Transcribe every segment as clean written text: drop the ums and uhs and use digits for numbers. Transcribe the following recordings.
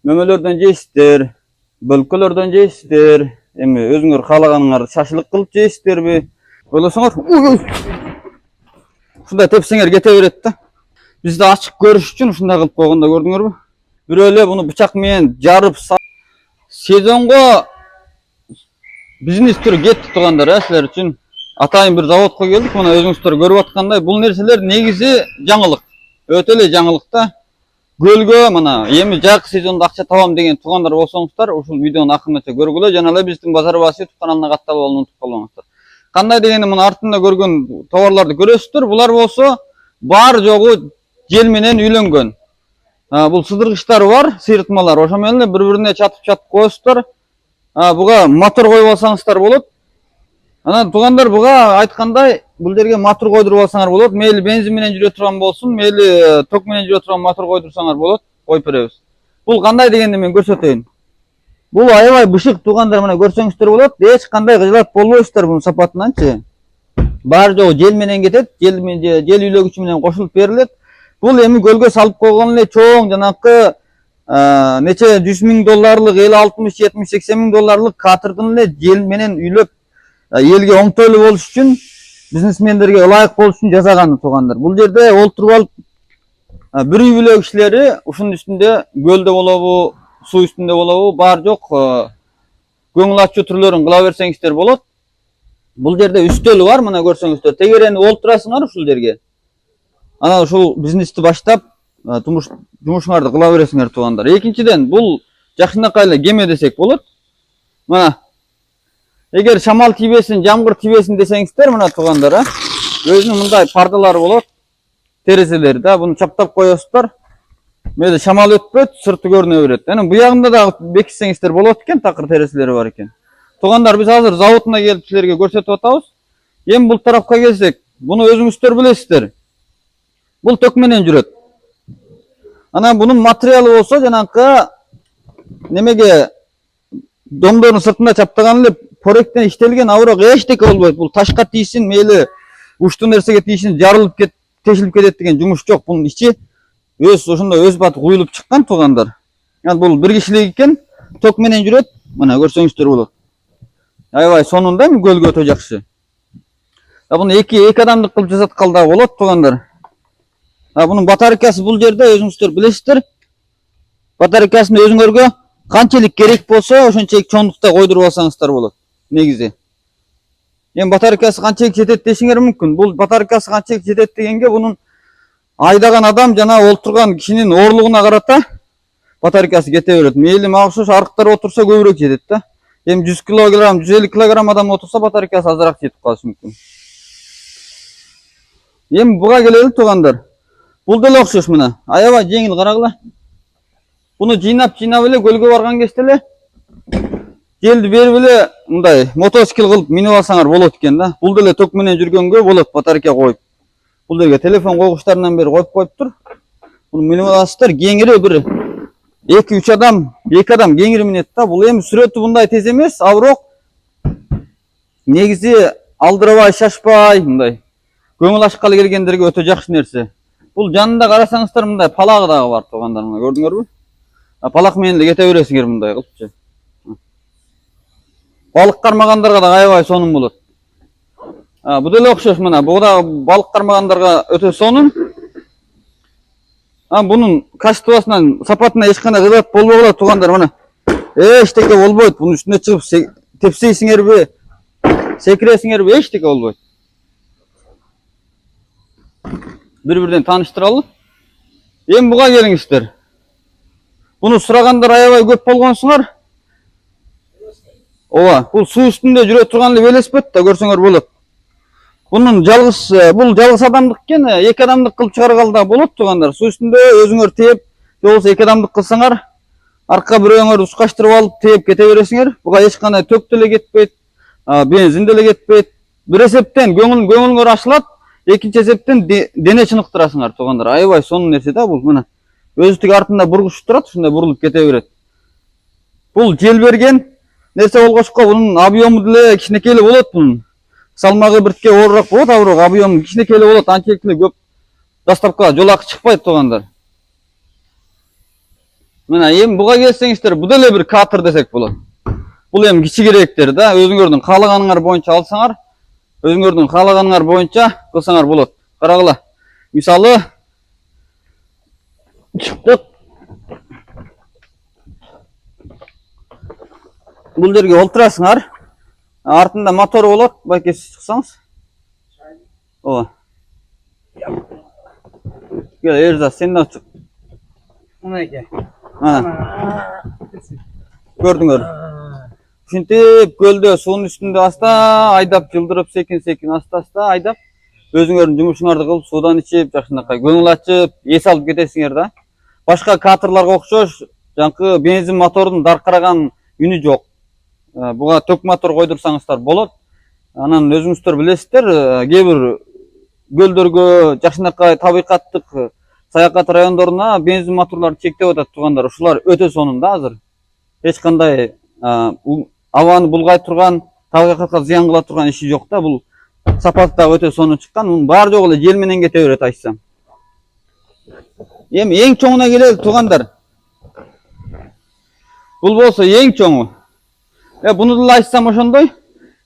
Mömelörden jeysizdер, bölkelörden jeysizdер, эми өзүңөр каалаганыңар шашлык кылып жейсиздерби? Ойлосоңор, ушундай тепсеңер кете берет да. Бизди ачык көрүш үчүн ушундай кылып койгондо көрдүңөрбү? Бирөө эле буну бычак менен жарып сезонго бизнес түрү кетти туугандар, силер үчүн атайын бир заводко келдик. Мына өзүңүздөр көрүп аткандай, бул нерселер негизи жаңылык. Өтө эле жаңылык да. Гөлгө мына эми жакшы сезондо акча табам деген туугандар болсоңуздар, ушул видеону акырынча көргүлө, жана эле биздин Базар Басы YouTube каналына катталып алууну унутуп калбаңыздар. Кандай дегенде мына артында көргөн товарларды көрөсүздөр. Булар болсо бар жогу жел менен үйлөнгөн. Бул сыдыргычтар бар, сыйыртмалар. Ошо менен эле бири-бирине чатып коесуздар. Буга мотор коюп алсаңыздар болот. Анан туугандар, буга айткандай, бул жерге мотор койдуруп алсаңар болот. Мейли бензин менен жүрө турган болсун, мейли ток менен жүрө турган мотор койдурсаңар болот. Коюп беребиз. Бул кандай дегенде мен көрсөтөйүн. Бул аябай бышык туугандар, мына көрсөңүздөр болот. Эч кандай кыжылат болбойсуздар бунун сапатынанчы. Бар жогу жел менен кетет, жел үйлөгүчү менен кошулуп берилет. Бул эми көлгө салып койгон эле чоң жанакы нече $100,000, 50, 60, 70, 80 $80,000 катердин эле жел менен үйлөп элге оңтойлуу болуш үчүн, бизнесмендерге ылайык болуш үчүн жасаганы туугандар. Бул жерде олтуруп алып бир үй бүлө кишилери ушунун үстүндө көлдө болобу, суу үстүндө болобу, бар жок көңүл ачуу түрлөрүн кыла берсеңиздер болот. Бул жерде үстөлү бар, мына көрсөңүздөр. Тегерени олтурасыңар ушул жерге. Анан ушул бизнести баштап, жумушуңарды кыла бересиңер туугандар. Экинчиден, бул жакшынакай эле кеме десек болот. Мына эгер шамал тийбесин, жамгыр тийбесин десеңиздер, мына туугандар, өзүнүн мындай пардалары болот. Терезелери да, буну чаптап коесуздар. Мейли шамал өтпөйт, сырты көрүнө берет. Анан буягында да бекитсеңиздер болот экен, такыр терезелери бар экен. Туугандар, биз азыр заводуна келип силерге көрсөтүп атабыз. Эми бул тарапка келсек, буну өзүңүздөр билесиздер. Бул ток менен жүрөт. Анан бунун материалы болсо жанакы немеге домдордун сыртында чаптаган эле поректен иштелген, бирок эчтеке болбойт. Бул ташка тийсин, мейли учтуу нерсеге тийсин, жарылып тешилип кетет деген жумуш жок. Бунун ичи ошондой өз баты куюлуп чыккан туугандар. Анан бул бир кишилик экен, ток менен жүрөт. Мына көрсөңүздөр болот. Аябай сонун да, көлгө өтө жакшы. Буну эки адамдык кылып жасаткал да болот туугандар. Bunun batarikası bul жерде өзүңүздөр билесиздер. Батарикасын өзүңөргө канчалык керек болсо, ошончолук чоңдукта койдуруп алсаңыздар болот. Негизи. Эми батарикасы канчалык жетет дешиңер мүмкүн. Бул батарикасы канчалык жетет дегенге бунун айдаган адам жана олтурган кишинин оорлугуна карата батарикасы кете берет. Мейли мага окшош арыктар отурса көбүрөөк жетет да. Эми 100 кг, 150 кг адам отурса батарикасы азыраак жетип калышы мүмкүн. Эми буга келели туугандар. Бул деле окшош мына. Аябай жеңил, карагыла. Буну жыйнап эле көлгө барган кезде эле желди берип эле мындай мотоцикл кылып минип алсаңар болот экен да. Бул деле ток менен жүргөнгө болот, батарейка коюп. Бул жерге телефон койгучтарынан бери коюп коюптур. Буну минип аласыздар, кеңири бир 2-3 адам, 2 адам кеңири минет да. Бул эми сүрөтү мындай тез эмес, бирок негизи алдырабай, шашпай мындай көңүл ачкалы келгендерге өтө жакшы нерсе. Бул жанында карасаңыздар мындай палагы дагы бар туугандар, мына көрдүңөрбү? Палак менен эле кете бересиңер мындай кылыпчы. Балык кармагандарга да аябай сонун болот. Бу деле окшош мына, бу да балык кармагандарга өтө сонун. Бунун качествосунан, сапатына эч кандай кыйбат болбогула туугандар, мына. Эчтеке болбойт. Бунун үстүнө чыгып тепсейсиңерби, секиресиңерби, эчтеке болбойт. Bir-birinden tanıştıralım. Эми буга келиңиздер. Буну сурагандар аябай көп болгонсуңар. Ооба, бул суу үстүндө жүрө турган эле велосипед да, көрсөңөр болот. Бунун бул жалгыз адамдык экен, 2 адамдык кылып чыгаргалы да болот туугандар. Суу үстүндө өзүңөр тээп, же болбосо 2 адамдык кылсаңар, арка бирөөңөр ускаштырып алып тээп кете бересиңер. Буга эч кандай ток деле кетпейт, бензин деле кетпейт. Бир эсептен көңүлүңөр ачылат. Экинчи эсептен дене чыныктырасыңар туугандар. Аябай сонун нерсе да бул, мына. Өзү тиги артында бургуч турат, ушундай бурулуп кете берет. Бул жел берген нерсе болгошко бунун объему деле кичинекей болот бунун. Салмагы биртке оорураак болот, бирок объему кичинекей болот. Анчалык эле көп дастапка жолакы чыкпайт туугандар. Мына эми буга келсеңиздер, бу деле бир катыр десек болот. Бул эми кичигирээктер да, өзүңөрдүн каалаганыңар боюнча алсаңар, өзүңөрдүн каалаганыңар боюнча кылсаңар болот. Карагыла. Мисалы чыктык. Бул жерге олтурасыңар. Артында мотору болот, байке сиз чыксаңыз. Ооба. Кел, Эрза, сен да чык. Мынайке. Көрдүңөр. Ушинтип көлдө суунун үстүндө аста айдап жылдырып, секин аста айдап, өзүңөрдүн жумушуңарды кылып, суудан ичип, жакшынакай көңүл ачып, эс алып кетесиңер да. Башка катерларга окшош, жанкы бензин мотордун даркыраган үнү жок. Буга ток мотор койдурсаңыздар болот. Анан өзүңүздөр билесиздер, кээ бир көлдөргө, жакшынакай табигаттык саякат райондоруна бензин моторлорду чектеп атат туугандар. Ушулар өтө сонун да азыр. Эч кандай абаны булгай турган, табигатка зыян кыла турган иши жок да. Бул сапаты да өтө сонун чыккан. Мунун баары жок эле жел менен кете берет айтсам. Эми эң чоңуна келели туугандар. Бул болсо эң чоңу. Буну деле айтсам ошондой.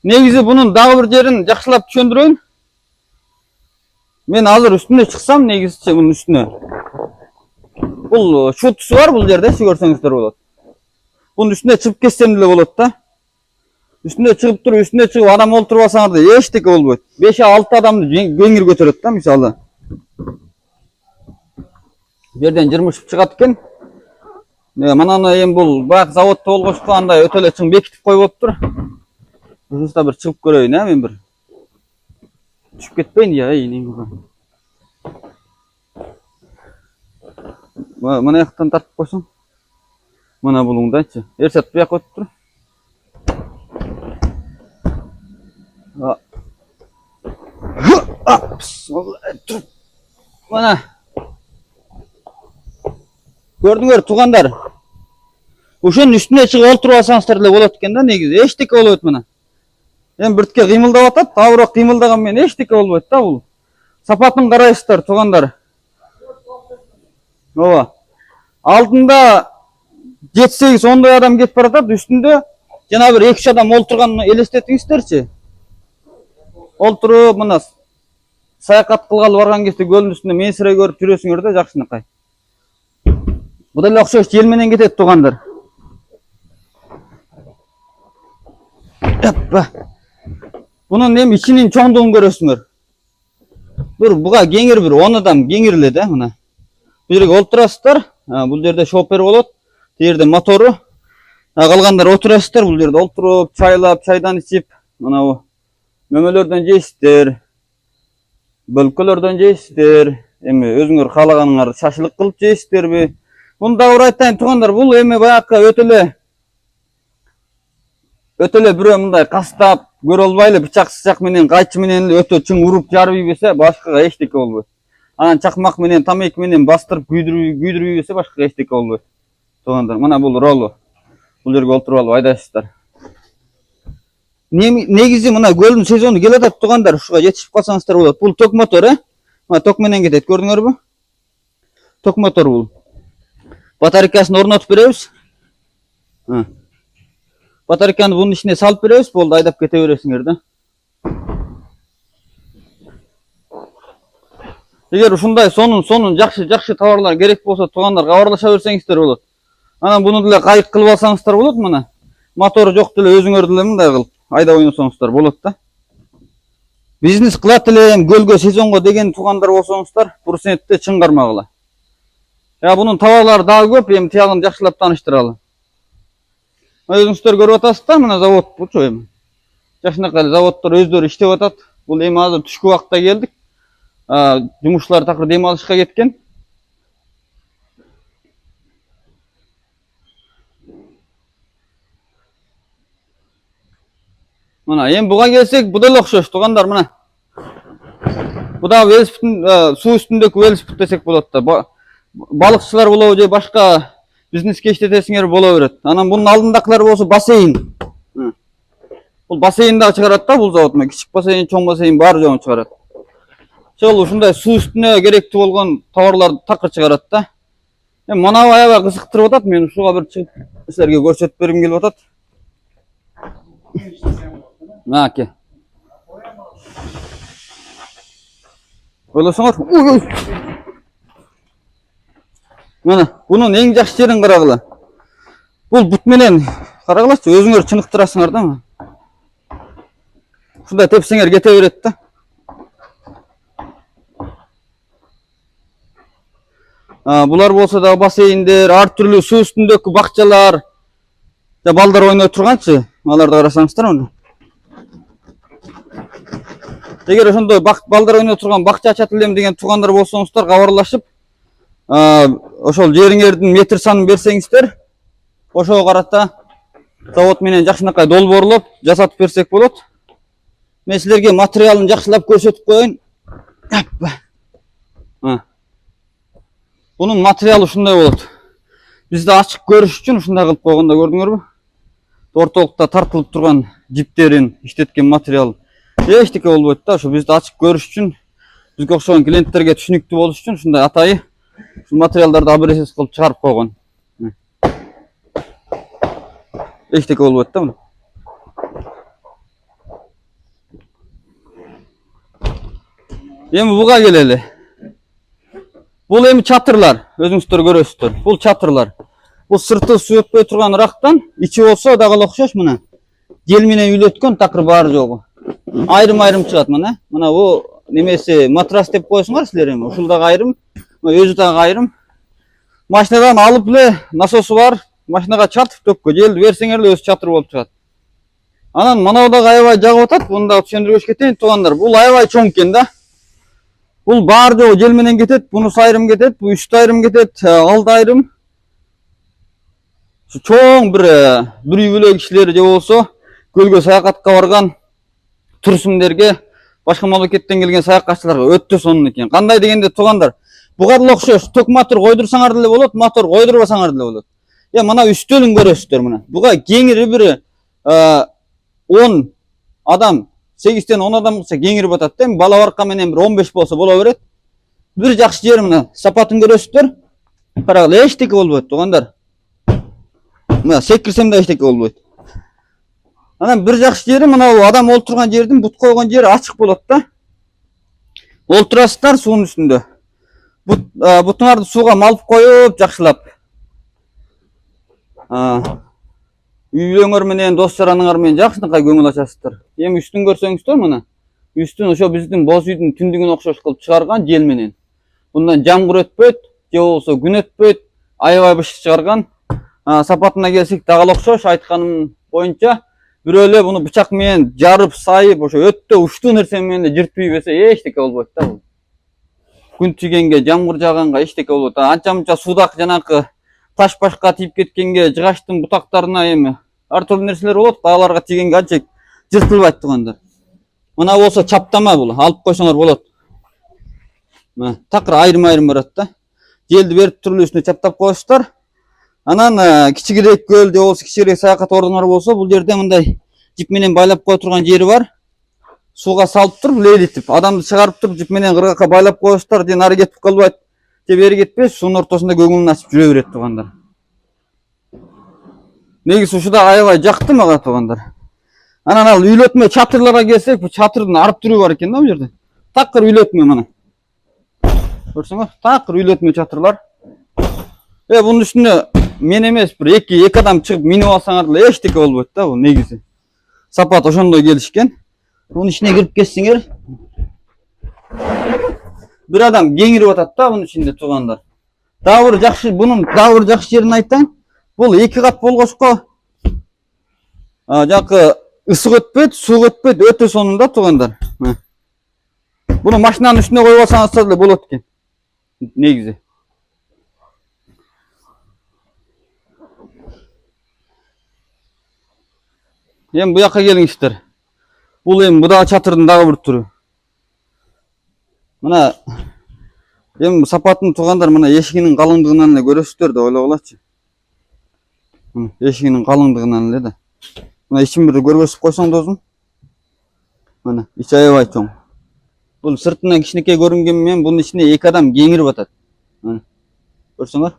Негизи бунун дагы бир жерин жакшылап түшүндүрөйүн. Мен азыр үстүнө чыксам, негизичи бунун үстүнө. Бул шутусу бар бул жерде, сиз көрсөңүздөр болот. Бунун үстүнө чыгып кетсем деле болот да. Үстүнө чыгып туруп, үстүнө чыгып адам олтуруп алсаңар да эчтеке болбойт. 5-6 адамды жеңил көтөрөт да, мисалы. Бу жерден жырмышып чыгат экен. Мананы эми бул баягы заводдо болгочко андай өтө эле чың бекитип койбоптур. Ушунда бир чыгып көрөйүн, мен бир. Түшүп кетпейин я, неме. Мына жактан тартып койсоң. Мына булуңдачы. Эрсат бу жакка өтүп тур. Мына. Көрдүңөр туугандар. Ушунун үстүнө чыгып олтуруп алсаңыздар деле болот экен да, негизи. Эчтеке болбойт мына. Эми биртке кыймылдап атат, а бирок кыймылдаган менен эчтеке болбойт да бул. Сапатын карайсыздар туугандар. Ооба. Алдында 7-8-10 адам кетип баратат, үстүндө жана бир 2-3 адам олтурганын элестетиңиздерчи. Олтуруп мына саякат кылгалы барган кезде көлдүн үстүндө менсире көрүп жүрөсүңөр да жакшынакай. Бу деле окшош жел менен кетет туугандар. Bunun hem içinin çoğunluğunu görüyorsunuz. Buga kengir bir 10 adam kengirli de buna. Bu yerge oturasızlar. Bu yerde şofer olur. Bu yerde motoru. Kalganlar oturasızlar. Bu yerde oturup çaylap, çaydan içip buna o mömelerden jeysizler. Bölkölerden jeysizler. Emi özüңөр kalaganыңар şaşılık kılıp jeysizler bi. Bunu da uraytayın tuğanlar. Bu emi bayakka ötele bürö mындай kastap көрө албай эле бычак сычак менен кайчы менен өтө чың уруп жарып ийбесе башкага эчтеке болбойт. Анан чакмак менен тамеки менен бастырып күйдүрүп ийбесе башкага эчтеке болбойт. Туугандар, мына бул ролу. Бул жерге олтуруп алып айдайсыздар. Негизи мына көлдүн сезону келатат туугандар, ушуга жетишип калсаңыздар болот. Бул ток мотор, Мына ток менен кетет, көрдүңөрбү? Ток мотор бул. Батарейкасын орнотуп беребиз. Батарейканы bunun içine salып беребиz, болду айдап кете бересиңер да. Эгер ушундай сонун жакшы товарлар керек болсо, туугандар кабарлаша берсеңиздер болот. Анан буну деле кайык кылып алсаңыздар болот мына. Мотору жок деле өзүңөр деле мындай кылып айдап ойносоңуздар болот да. Бизнес кылат элем көлгө сезонго деген туугандар болсоңуздар, процентте чың кармагыла. Бунун товарлары дагы көп, эми тиягын жакшылап тааныштыралы. Өзүңүздөр көрүп атасыздар, мына завод бучу эми. Жакшынакай заводдор өздөрү иштеп атат. Бул эми азыр түшкү убакытта келдик. Жумушчулар такыр дем алышка кеткен. Мына эми буга келсек, бу деле окшош туугандар мына. Бу да велосипедтин суу үстүндөгү велосипед десек болот да. Балыкчылар болобу же башка бизнеске иштетесиңер боло берет. Анан бунун алдындакылар болсо бассейн. Бул бассейн дагы чыгарат да бул завод. Кичик бассейн, чоң бассейн баары жоон чыгарат. Ушундай суу үстүнө керектүү болгон товарларды такыр чыгарат да. Мына аябай кызыктырып атат. Мен ушуга бир чыгып силерге көрсөтүп бергим келип атат. Аке. Ойлосоңор. Мына бунун эң жакшы жерин карагыла. Бул бут менен карагылачы, өзүңөр чыныктырасыңар да. Ушундай тепсеңер кете берет да. Булар болсо да бассейндер, ар түрлүү суу үстүндөгү бакчалар, балдар ойной турганчы, аларды карасаңыздар мына. Эгер ошондой балдар ойной турган бакча ачат элем деген туугандар болсоңуздар, кабарлашып, ошол жериңердин метр санын берсеңиздер, ошого карата завод менен жакшынакай долбоорлоп жасатып берсек болот. Мен силерге материалын жакшылап көрсөтүп коеюн. Bunun materiali ушундай болот. Бизде ачык көрүш үчүн ушундай кылып койгондо көрдүңөрбү? Ортолукта тартылып турган жиптерин иштеткен материал эчтеке болбойт да. Ошо бизде ачык көрүш үчүн, бизге окшогон клиенттерге түшүнүктүү болуш үчүн ушундай атайы ушул материалдарды абресес кылып чыгарып койгон. Эчтеке болбойт да мына. Эми буга келели. Бул эми чатырлар, өзүңүздөр көрөсүздөр. Бул чатырлар. Бул сырты суу өтпөй турган ырактан, ичи болсо дагы окшош мына. Жел менен үйлөткөн такыр баары жогу. Айрым-айрым чыгат мына. Мына бул немеси матрас деп коесуңар силер эми. Ушул дагы айрым, өзү дагы айрым. Машинадан алып эле насосу бар, машинага чатып төккө желди берсеңер эле өзү чатыр болуп чыгат. Анан мынау дагы аябай жагып атат. Буну дагы түшүндүрүп кетейин туугандар. Бул аябай чоң экен да. Бул баары жогу жел менен кетет, бунусу айрым кетет, бул үстү айрым кетет, алды айрым. Чоң бир үй бүлө кишилери же болсо көлгө саякатка барган турсумдерге, башка мамлекеттен келген саякатчыларга өтө сонун экен. Кандай дегенде туугандар, буга деле окшош, ток мотор койдурсаңар деле болот, мотор койдурбасаңар деле болот. Мына үстөлүн көрөсүздөр мына. Буга кеңири бир 10 адам 8-тен 10 адам кылса кеңирип атат да. Бала барка менен бир 15 болсо боло берет. Бир жакшы жери мына сапатын көрөсүздөр. Карагыла, эчтеке болбойт туугандар. Мына секирсем да эчтеке болбойт. Анан бир жакшы жери мына адам олтурган жердин бут койгон жери ачык болот да. Олтурасыздар суунун үстүндө. Бутуңарды сууга малып коюп жакшылап. Үй бүлөңөр менен, дос жараныңар менен жакшынакай көңүл ачасыздар. Эми үстүн көрсөңүздөр мына. Үстүн ошо биздин боз үйдүн түндүгүн окшош кылып чыгарган жел менен. Мындан жамгыр өтпөйт, же болсо күн өтпөйт, аябай бышык чыгарган. Сапатына келсек дагы окшош, айтканым боюнча, бирөө эле буну бычак менен жарып, сайып, ошо өтө уштуу нерсе менен эле жыртпай берсе эчтеке болбойт да бул. Күн тийгенге, жамгыр жааганга эчтеке болбойт. Анча-мынча судак жанакы таш башка тийип кеткенге, жыгачтын бутактарына эми ар түрлүү нерселер болот. Аларга тийгенге анча жыртылбайт туугандар. Мына болсо чаптама бул, алып койсоңор болот. Мына такыр айрым-айрым барат да. Желди берип түрлүү үстүнө чаптап коесуздар. Анан кичигирээк көл же болсо кичигирээк саякат ордуңар болсо, бул жерде мындай жип менен байлап кое турган жери бар. Сууга салып туруп, лейлитип, адамды чыгарып туруп, жип менен кыргакка байлап коесуздар, же нары кетип калбайт, же бери кетпес, суунун ортосунда көңүлүн ачып жүрө берет туугандар. Негизи ушу да аябай жакты мага туугандар. Анан ал үйлөтмө чатырларга келсек, бул чатырдын арып түрү бар экен да бул жерде. Такыр үйлөтмө мына. Көрсөңөр, такыр үйлөтмө чатырлар. Бунун үстүнө мен эмес, бир эки адам чыгып минип алсаңар деле эчтеке болбойт да бул негизи. Сапат ошондой келишкен. Бунун ичине кирип кетсеңер, бир адам кеңирип атат да бунун ичинде туугандар. Дагы бир жакшы, бунун дагы бир жакшы жерин айтайын. Бул эки кат болгочко жакы ысык өтпөйт, суу өтпөйт, өтө сонун да туугандар. Буну машинанын үстүнө коюп алсаңыздар деле болот экен. Негизи. Эми буяка келиңиздер. Бул эми бу дагы чатырдын дагы бир түрү. Мына эми сапатын туугандар, мына эшигинин калыңдыгынан эле көрөсүздөр да, ойлогулачы. Эшигинин калыңдыгынан эле да. Мына ичин бир көргөзүп койсоң досум. Мына ичи аябай чоң. Бул сыртынан кичинекей көрүнгөнү менен бунун ичине эки адам кеңирип атат. Мына. Көрсөңөр.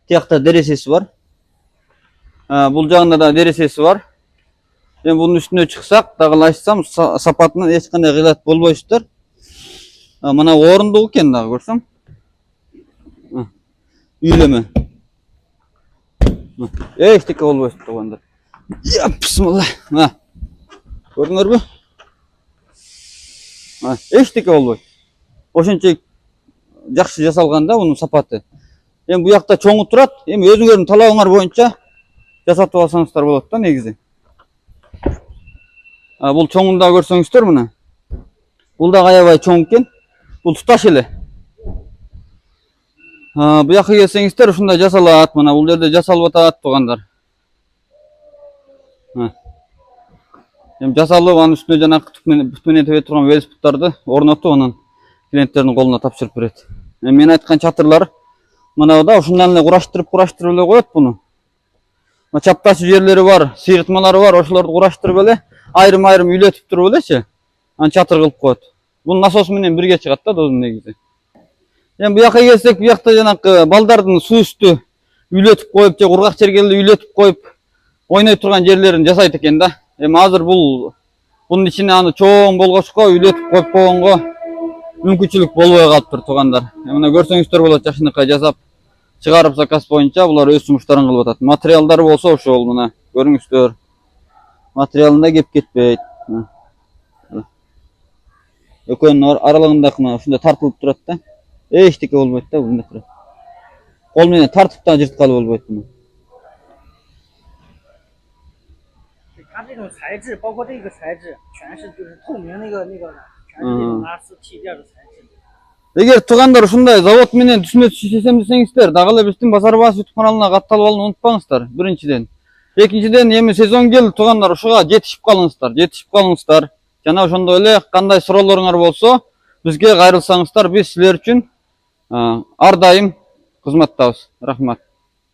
Tiyakta deresesi var. Bul jagында da deresesi var. Endi bunun üstüne çıksak, dağılaşsam sapatından hiç qanday kıylat bolboyuştur. Mana orunduğu eken dağı görsem. Üyleme. Eşteki bolboyuştur tuğanlar. Ya bismillah. Gördüңөр mü? Eşteki bolboy. Oşuncha жақсы жасалганда bunun sapatı. Endi bu yakta çoğu turat. Endi özüңөрдүн талабыңар боюнча жасатып алсаңыздар болот да негизи. Бул чоңун да көрсөңүздөр мына. Бул да аябай чоң экен. Бул туташ эле. Bu жака келсеңиздер ушундай жасалат. Мына бул жерде жасалып атат тугандар. Эми жасалып анын үстүнө жанакы бүт менен тебе турган велосипеддарды орнотуп анан клиенттердин колуна тапшырып берет. Мен айткан чатырлар мына да ушундан эле кураштырып эле коет буну. Чаптачы жерлери бар, сыйыртмалары бар, ошолорду кураштырып эле айрым-айрым үйлөтүп туруп элечи. Анан чатыр кылып коет. Бул насос менен бирге чыгат да дозун негизи. Эми бу жака келсек, бу жакта жанакы балдардын суу үстү үйлөтүп коюп же кургак жерге эле үйлөтүп коюп ойной турган жерлерин жасайт экен да. Эми азыр bunun ичине аны чоң болгочко үйлөтүп коюп койгонго мүмкүнчүлүк болбой калыптыр тугандар. Мына көрсөңүздөр болот, жакшынакай жасап чыгарып заказ боюнча булар өз жумуштарын кылып атат. Материалдары болсо ошол мына көрүңүздөр. Материалында кеп кетпейт. Экөөнүн аралыгында мына ушундай тартылып турат да. Эчтеке болбойт да мындай турат. Кол менен тартып да жырткалы болбойт муну. 它这种材质，包括这个材质，全是就是透明那个，全是这种拉丝气垫的材质。Эгер тугандар ушундай завод менен түсүнө түшүшөм десеңиздер, дагы эле биздин Базар Баас YouTube каналына катталып алууну унутпаңыздар. Биринчиден. Экинчиден, эми сезон келди тугандар, ушуга жетишип калыңыздар. Жана ошондой эле кандай суроолоруңар болсо, бизге кайрылсаңыздар, биз силер үчүн ар дайым кызматтабыз. Рахмат.